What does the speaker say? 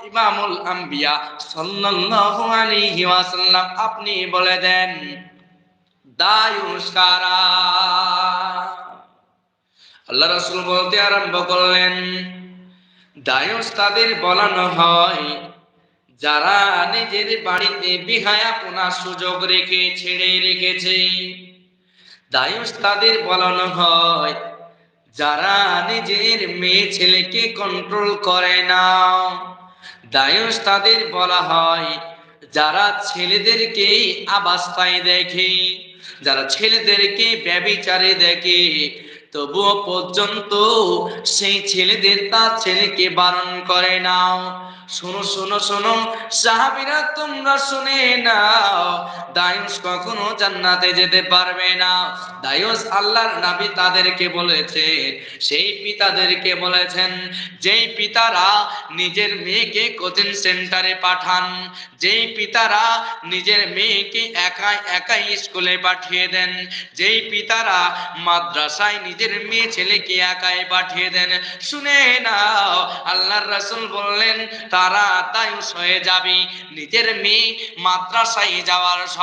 ইমামুল আম্বিয়া সাল্লাল্লাহু আলাইহি ওয়াসাল্লাম আপনি বলে দেন দায়ুস কারা। আল্লাহ রাসূল বলতে আরম্ভ করলেন, দায়ুস তাদের বলানো হয় যারা নিজের বাড়িতে বিহায়াপনা সুযোগ রেখে ছেড়ে রেখেছে। দায়ুস তাদের বলানো হয় যারা নিজের মেয়ে ছেলেকে কন্ট্রোল করে না। দায়ুস তাদের বলা হয় যারা ছেলেদেরকে অবস্থায় দেখে, যারা ছেলেদেরকে ব্যভিচারে দেখে, তবুও পর্যন্ত সেই ছেলেদের তার ছেলেকে বারণ করে না। শোনো শোনো শোনো সাহাবীরা, তোমরা শুনে নাও, দায়ুস কখনো জান্নাতে যেতে পারবে না। দায়ুস আল্লাহর নবী তাদেরকে বলেছে, সেই পিতাদেরকে বলেছেন যেই পিতারা নিজের মেয়েকে কোচিং সেন্টারে পাঠান, যেই পিতারা নিজের মেয়েকে একাই একাই স্কুলে পাঠিয়ে দেন, যেই পিতারা মাদ্রাসায় নিজের মেয়ে ছেলেকে একাই পাঠিয়ে দেন, শুনে নাও আল্লাহর রাসূল বললেন তারা দায়ুস হয়ে যাবে। নিজের মেয়ে মাদ্রাসায় যাওয়ার